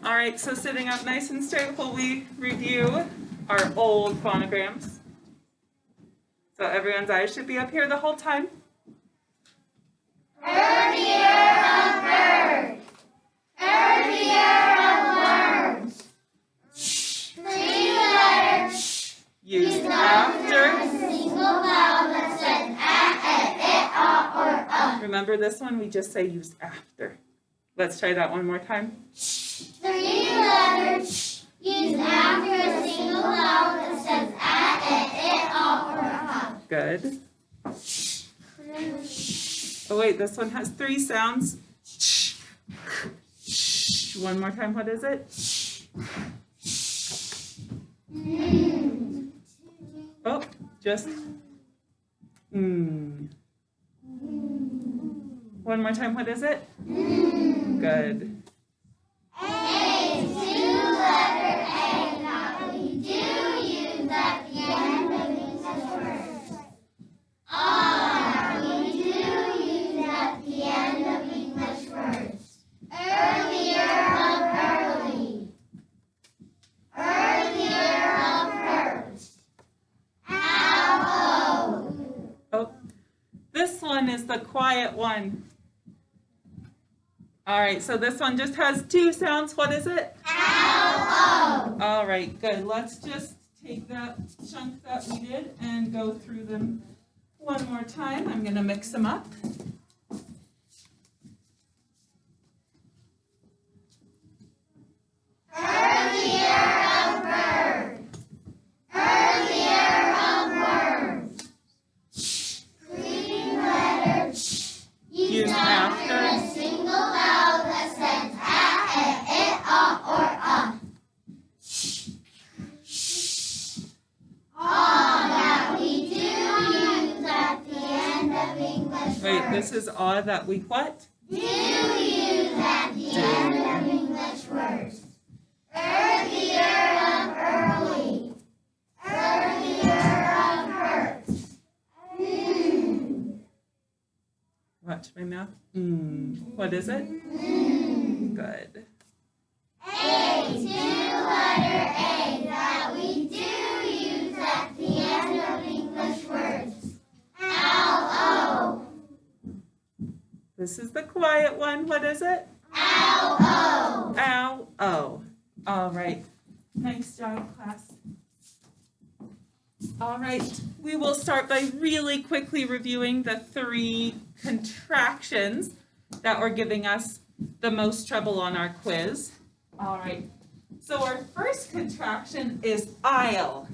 All right, so sitting up nice and straight while we review our old phonograms. So everyone's eyes should be up here the whole time. Earlier of bird, earlier of words. 3 letters Used after. a single vowel that says or Remember this one? We just say used after. Let's try that one more time. 3 letters used after a single vowel that says or Good. Oh wait, this one has 3 sounds. One more time, what is it? Oh, just One more time, what is it? Good. A, 2-letter A that we do use at the end of English words. R, we do use at the end of English words. Earlier of early. Earlier of first. Ow, Oh, this one is the quiet one. All right, so this one just has 2 sounds. What is it? ow, All right, good. Let's just take that chunk that we did and go through them one more time. I'm going to mix them up. Earlier of bird. Earlier of words. 3 letters used after a single vowel that says or that we do use at the end of English Wait, words. this is all that we what? Do use at the end of English words. Earlier of early. Earlier of first. Watch my mouth. What is it? Good. A, 2-letter A that we do use at the end of English words. L-O. This is the quiet one. What is it? L-O. Ow-oh. All right. Nice job, class. All right. We will start by really quickly reviewing the 3 contractions that were giving us the most trouble on our quiz. All right. So our first contraction is I'll.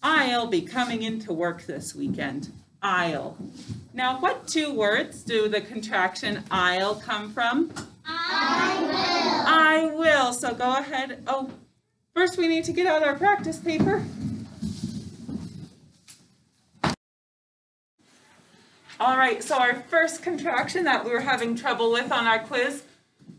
I'll be coming into work this weekend. I'll. Now, what 2 words do the contraction I'll come from? I will. I will. So go ahead. Oh, first we need to get out our practice paper. All right, so our first contraction that we were having trouble with on our quiz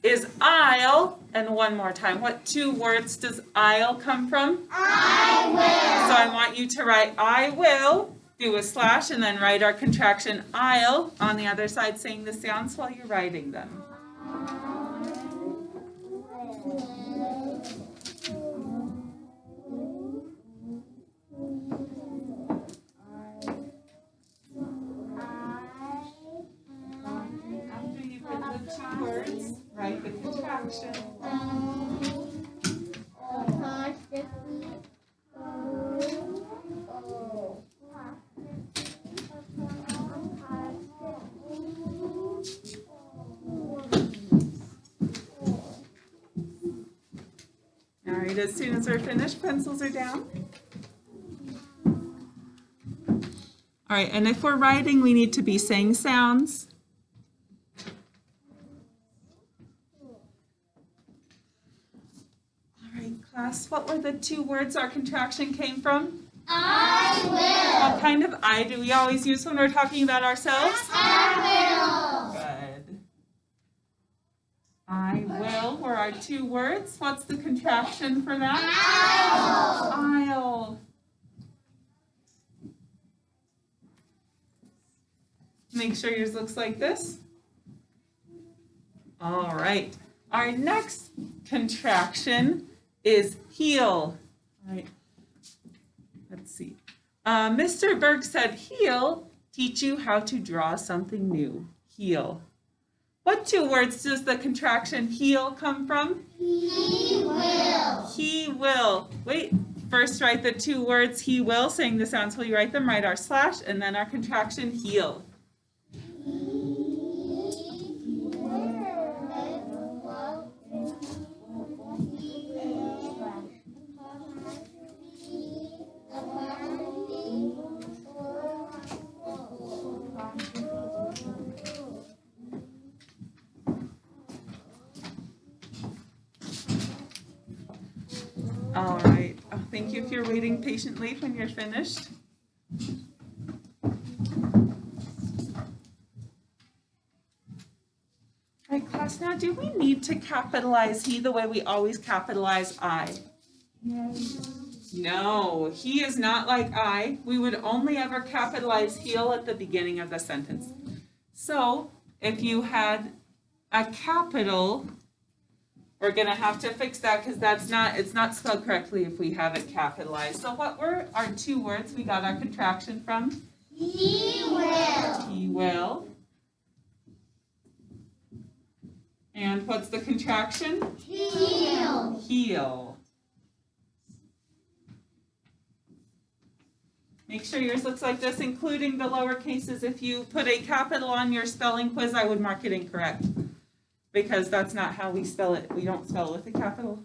is I'll. And one more time, what 2 words does I'll come from? I will. So I want you to write I will, do a slash, and then write our contraction I'll on the other side, saying the sounds while you're writing them. After you've written the 2 words, write the contraction. All right, as soon as we're finished, pencils are down. All right, and if we're writing, we need to be saying sounds. All right, class, what were the 2 words our contraction came from? I will. What kind of I do we always use when we're talking about ourselves? I will. Good. I will were our 2 words. What's the contraction for that? I'll. Make sure yours looks like this. All right. Our next contraction is heel. All right. Let's see. Mr. Berg said he'll teach you how to draw something new. He'll. What two words does the contraction he'll come from? He will. He will. Wait, first write the two words he will, saying the sounds till you write them, write our slash, and then our contraction he'll. All right. Oh, thank you if you're waiting patiently when you're finished. All right, class, now do we need to capitalize he the way we always capitalize I? No, he is not like I. We would only ever capitalize he'll at the beginning of the sentence. So if you had a capital, we're going to have to fix that because it's not spelled correctly if we have it capitalized. So what were our two words we got our contraction from? He will. He will. And what's the contraction? He'll. He'll. Make sure yours looks like this, including the lower cases. If you put a capital on your spelling quiz, I would mark it incorrect, because that's not how we spell it. We don't spell it with a capital.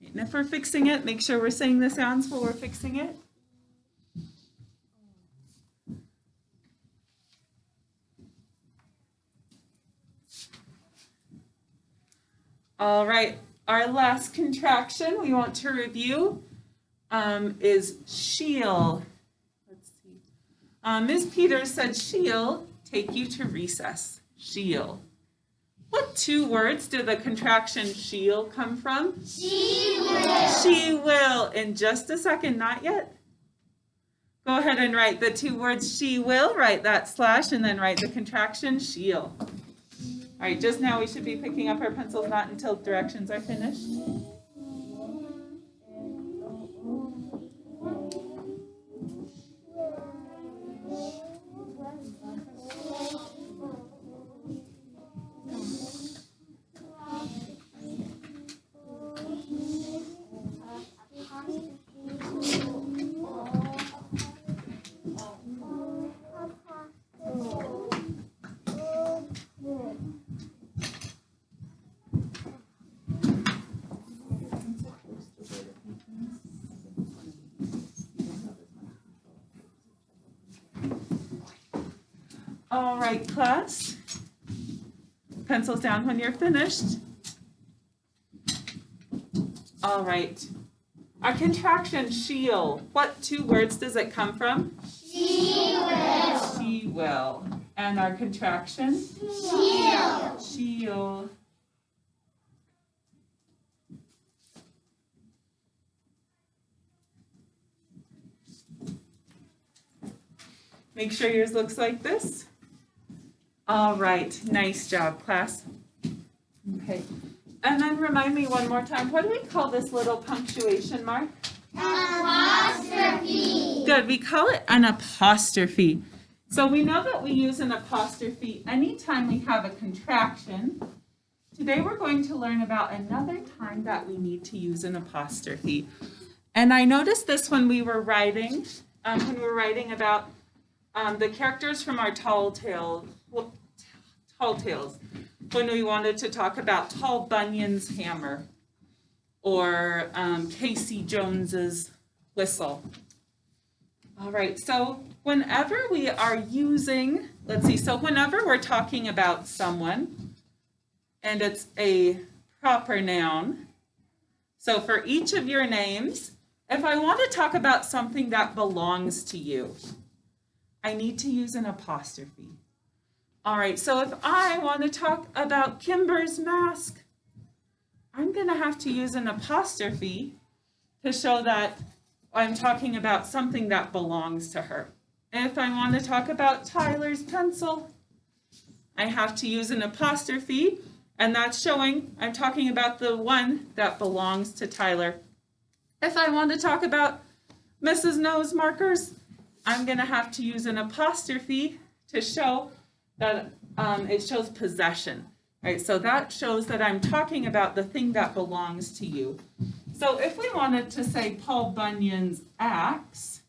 And if we're fixing it, make sure we're saying the sounds while we're fixing it. All right, our last contraction we want to review is she'll. Let's see. Ms. Peters said she'll take you to recess. She'll. What two words do the contraction she'll come from? She will. She will. In just a second, not yet. Go ahead and write the two words she will, write that slash, and then write the contraction she'll. All right, just now we should be picking up our pencils, not until directions are finished. All right, class. Pencils down when you're finished. All right. Our contraction she'll. What two words does it come from? She will. She will. And our contraction? She'll. She'll. Make sure yours looks like this. All right, nice job, class. Okay, and then remind me one more time, what do we call this little punctuation mark? Apostrophe. Good, we call it an apostrophe. So we know that we use an apostrophe anytime we have a contraction. Today we're going to learn about another time that we need to use an apostrophe. And I noticed this when we were writing about the characters from our tall tales, when we wanted to talk about Tall Bunyan's hammer or Casey Jones's whistle. All right, so whenever we are using, whenever we're talking about someone and it's a proper noun, so for each of your names, if I want to talk about something that belongs to you, I need to use an apostrophe. All right, so if I want to talk about Kimber's mask, I'm going to have to use an apostrophe to show that I'm talking about something that belongs to her. If I want to talk about Tyler's pencil, I have to use an apostrophe And that's showing, I'm talking about the one that belongs to Tyler. If I want to talk about Mrs. No's markers, I'm going to have to use an apostrophe to show that it shows possession. Right, so that shows that I'm talking about the thing that belongs to you. So if we wanted to say Paul Bunyan's axe,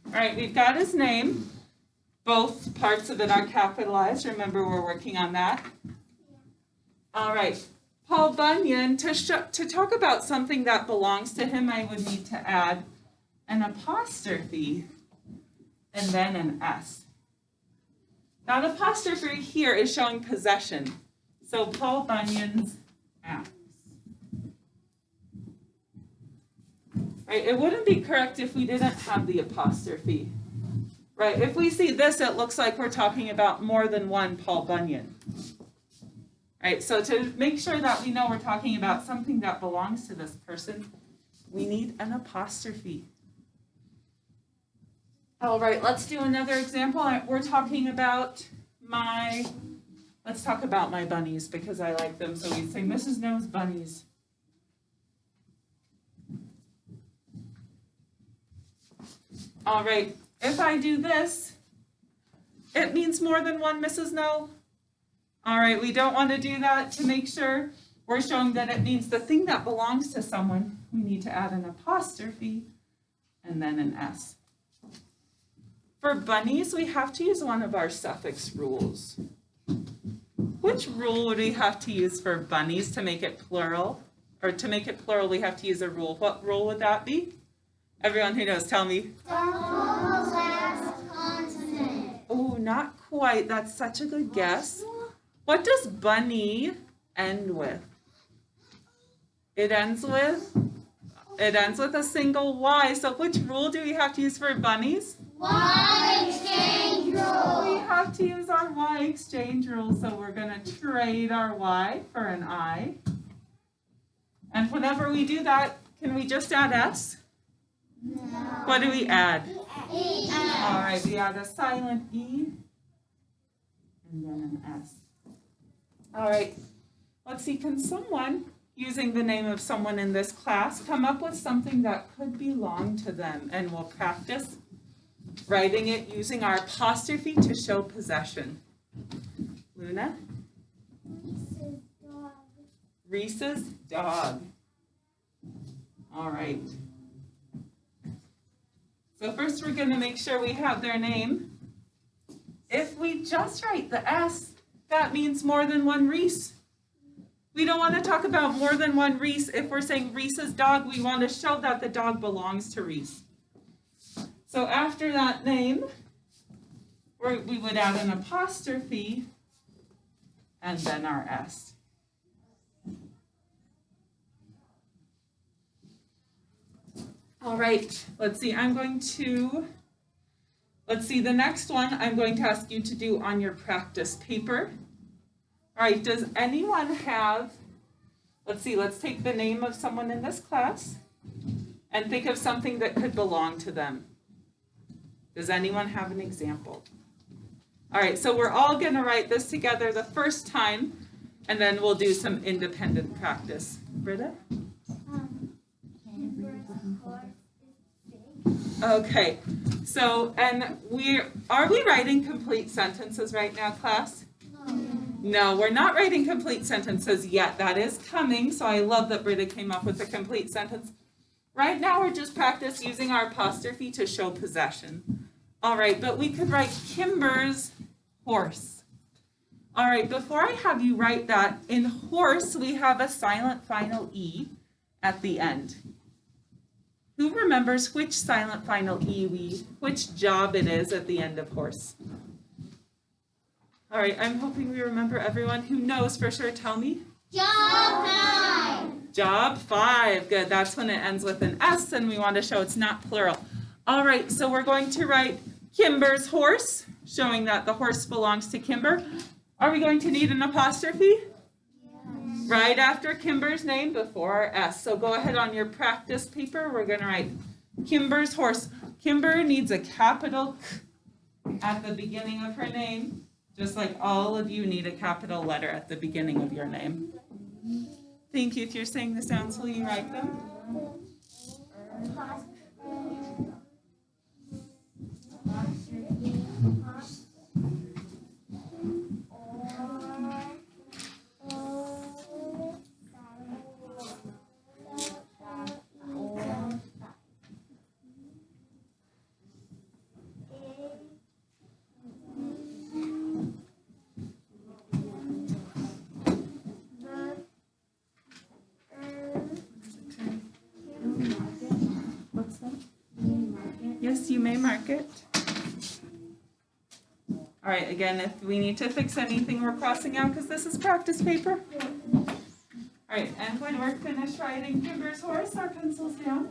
all right, we've got his name. Both parts of it are capitalized. Remember, we're working on that. All right, Paul Bunyan, to talk about something that belongs to him, I would need to add an apostrophe and then an S. Now, the apostrophe here is showing possession. So, Paul Bunyan's axe. Right, it wouldn't be correct if we didn't have the apostrophe. Right, if we see this, it looks like we're talking about more than one Paul Bunyan. Right, so to make sure that we know we're talking about something that belongs to this person, we need an apostrophe. All right, let's do another example. We're talking about let's talk about my bunnies because I like them. So we say Mrs. No's bunnies. All right, if I do this, it means more than one Mrs. No. All right, we don't want to do that. To make sure we're showing that it means the thing that belongs to someone, we need to add an apostrophe and then an S. For bunnies, we have to use one of our suffix rules. Which rule would we have to use for bunnies to make it plural? Or to make it plural, we have to use a rule. What rule would that be? Everyone who knows, tell me. The last consonant. Oh, not quite. That's such a good guess. What does bunny end with? It ends with a single Y. So which rule do we have to use for bunnies? Y exchange rule. We have to use our Y exchange rule. So we're going to trade our Y for an I. And whenever we do that, can we just add S? No. What do we add? E. All right, we add a silent E and then an S. All right, let's see, can someone, using the name of someone in this class, come up with something that could belong to them? And we'll practice writing it using our apostrophe to show possession. Luna? Reese's dog. All right. So first we're going to make sure we have their name. If we just write the S, that means more than one Reese. We don't want to talk about more than one Reese. If we're saying Reese's dog, we want to show that the dog belongs to Reese. So after that name, we would add an apostrophe and then our S. All right, let's see, the next one I'm going to ask you to do on your practice paper. All right, does anyone have, let's take the name of someone in this class and think of something that could belong to them. Does anyone have an example? All right, so we're all going to write this together the first time, and then we'll do some independent practice. Britta? Okay, so, are we writing complete sentences right now, class? No, we're not writing complete sentences yet. That is coming, so I love that Britta came up with a complete sentence. Right now, we're just practice using our apostrophe to show possession. All right, but we could write Kimber's horse. All right, before I have you write that, in horse, we have a silent final E at the end. Who remembers which silent final E which job it is at the end of horse? All right, I'm hoping we remember. Everyone who knows for sure, tell me. Job 5. Job 5, good. That's when it ends with an S, and we want to show it's not plural. All right, so we're going to write Kimber's horse, showing that the horse belongs to Kimber. Are we going to need an apostrophe? Right after Kimber's name before our S. So go ahead on your practice paper. We're going to write Kimber's horse. Kimber needs a capital K at the beginning of her name, just like all of you need a capital letter at the beginning of your name. Thank you. If you're saying the sounds, will you write them? What's that? Yes, you may mark it. All right, again, if we need to fix anything we're crossing out because this is practice paper. All right, and when we're finished writing Kimber's horse, our pencils down.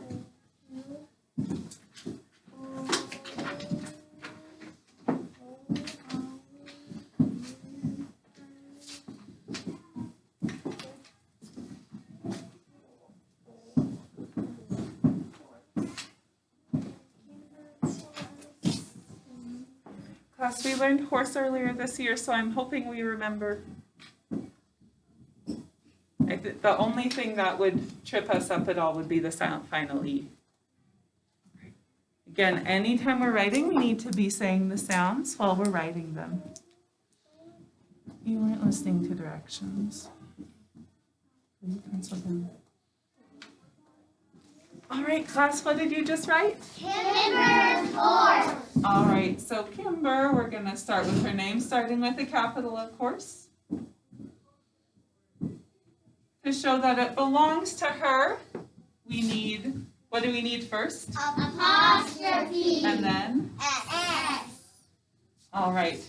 Class, we learned horse earlier this year, so I'm hoping we remember. The only thing that would trip us up at all would be the silent final E. Again, anytime we're writing, we need to be saying the sounds while we're writing them. You weren't listening to directions. Pencil down. All right, class, what did you just write? Kimber's horse. All right, so Kimber, we're going to start with her name, starting with a capital, of course. To show that it belongs to her, we need, what do we need first? Apostrophe. And then? S. All right.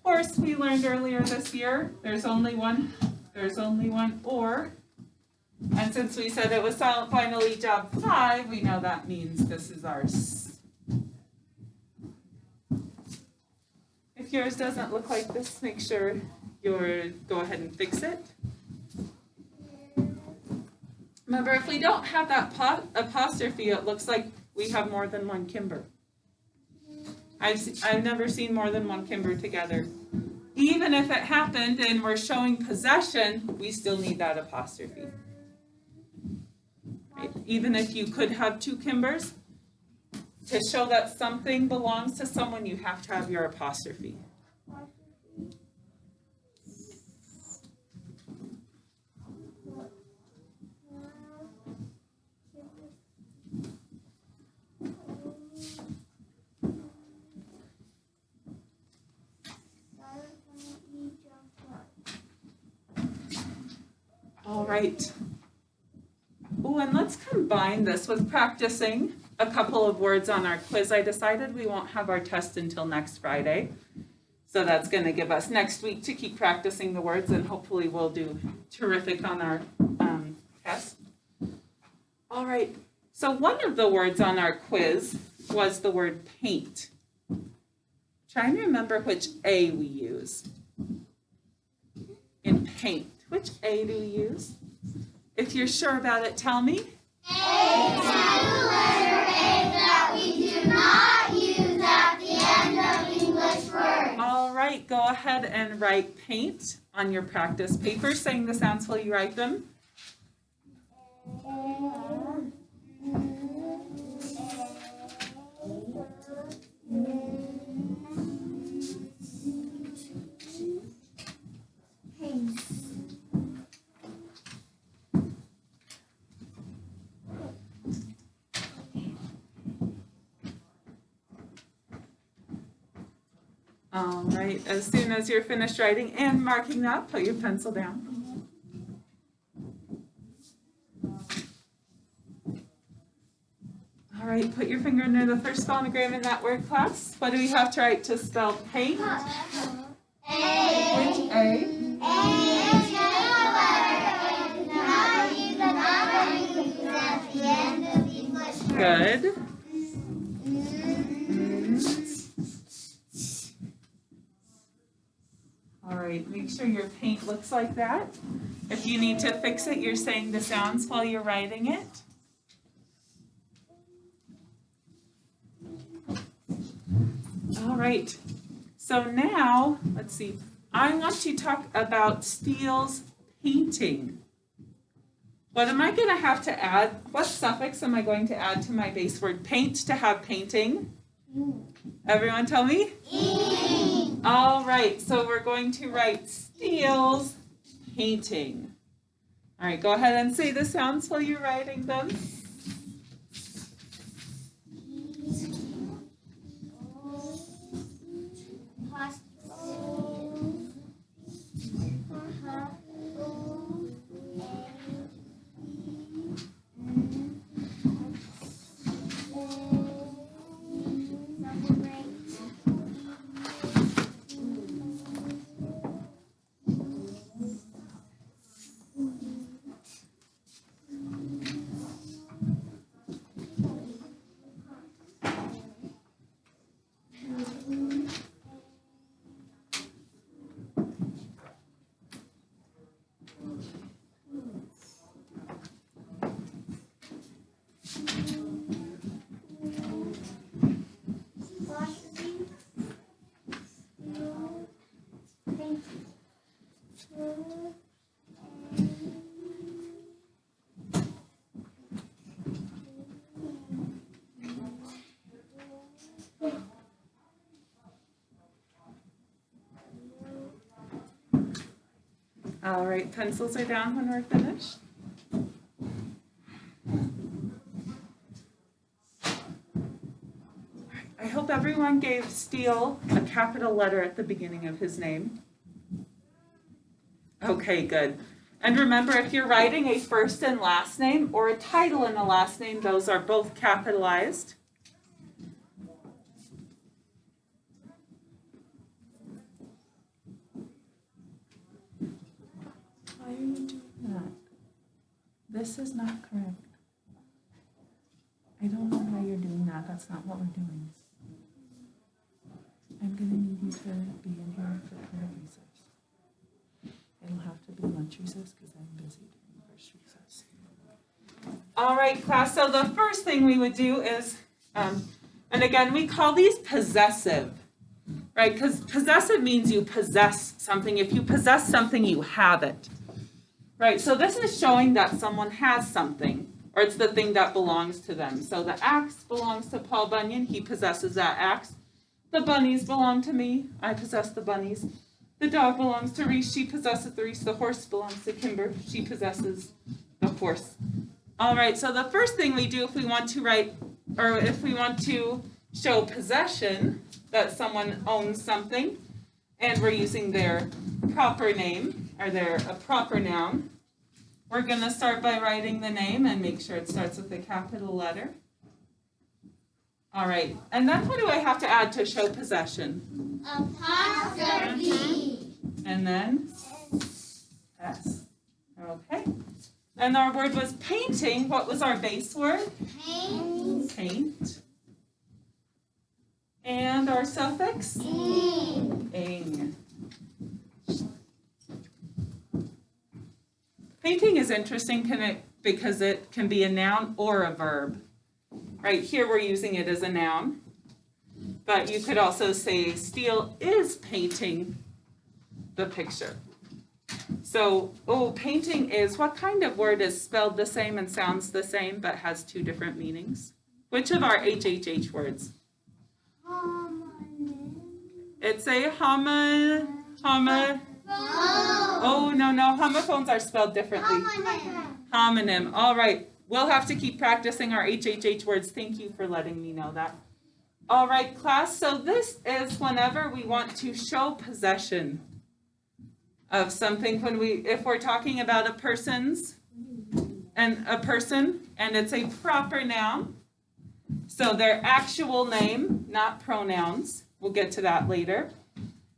Horse, we learned earlier this year, there's only one or. And since we said it was silent final E job 5, we know that means this is our S. If yours doesn't look like this, make sure you go ahead and fix it. Remember, if we don't have that apostrophe, it looks like we have more than one Kimber. I've never seen more than one Kimber together. Even if it happened and we're showing possession, we still need that apostrophe. Right? Even if you could have two Kimbers, to show that something belongs to someone, you have to have your apostrophe. All right. Oh, and let's combine this with practicing a couple of words on our quiz. I decided we won't have our test until next Friday. So that's going to give us next week to keep practicing the words, and hopefully we'll do terrific on our test. All right. So one of the words on our quiz was the word paint. Try and remember which A we use in paint. Which A do we use? If you're sure about it, tell me. A is the letter A that we do not use at the end of English words. All right, go ahead and write paint on your practice paper, saying the sounds while you write them. All right, as soon as you're finished writing and marking that, put your pencil down. All right, put your finger near the first phonogram in that word, class. What do we have to write to spell paint? A. Which A? A is the letter A that we do not use at the end of English words. Good. All right, make sure your paint looks like that. If you need to fix it, you're saying the sounds while you're writing it. All right. So now, let's see. I want to talk about Steele's painting. What am I going to have to add? What suffix am I going to add to my base word paint to have painting? Everyone tell me? Ing. All right, so we're going to write Steele's painting. All right, go ahead and say the sounds while you're writing them. All right, pencils are down when we're finished. I hope everyone gave Steele a capital letter at the beginning of his name. Okay, good. And remember, if you're writing a first and last name or a title and a last name, those are both capitalized. Why are you doing that? This is not correct. I don't know why you're doing that. That's not what we're doing. I'm going to need you to be in here for kind of recess. It'll have to be lunch recess because I'm busy during first recess. All right, class. So the first thing we would do is, and again, we call these possessive, right? Because possessive means you possess something. If you possess something, you have it, right? So this is showing that someone has something, or it's the thing that belongs to them. So the axe belongs to Paul Bunyan. He possesses that axe. The bunnies belong to me. I possess the bunnies. The dog belongs to Reese. She possesses the Reese. The horse belongs to Kimber. She possesses the horse. All right, so the first thing we do if we want to write, or if we want to show possession, that someone owns something, and we're using their proper name, or a proper noun, we're going to start by writing the name and make sure it starts with a capital letter. All right, and then what do I have to add to show possession? Apostrophe. And then S. Okay. And our word was painting. What was our base word? Paint. Paint. And our suffix? Ing. Ing. Painting is interesting because it can be a noun or a verb. Right here we're using it as a noun, but you could also say Steele is painting the picture. So, painting is, what kind of word is spelled the same and sounds the same but has two different meanings? Which of our HHH words? It's a oh, no, homophones are spelled differently. Homonym. All right. We'll have to keep practicing our HHH words. Thank you for letting me know that. All right, class. So this is whenever we want to show possession of something. If we're talking about a person, and it's a proper noun. So their actual name, not pronouns. We'll get to that later.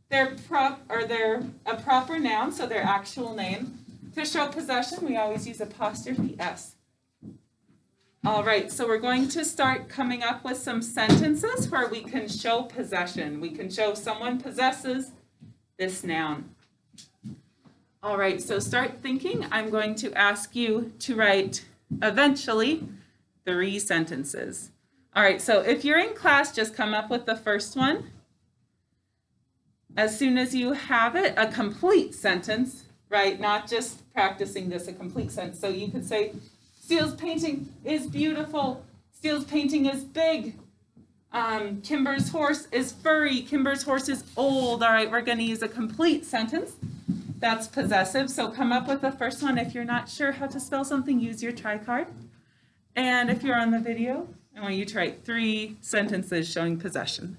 They're a proper noun, so their actual name. To show possession, we always use apostrophe S. All right, so we're going to start coming up with some sentences where we can show possession. We can show someone possesses this noun. All right, so start thinking. I'm going to ask you to write, eventually, 3 sentences. All right, so if you're in class, just come up with the first one. As soon as you have it, a complete sentence, right? Not just practicing this, a complete sentence. So you could say, Steele's painting is beautiful. Steele's painting is big. Kimber's horse is furry. Kimber's horse is old. All right, we're going to use a complete sentence. That's possessive. So come up with the first one. If you're not sure how to spell something, use your try card. And if you're on the video, I want you to write 3 sentences showing possession.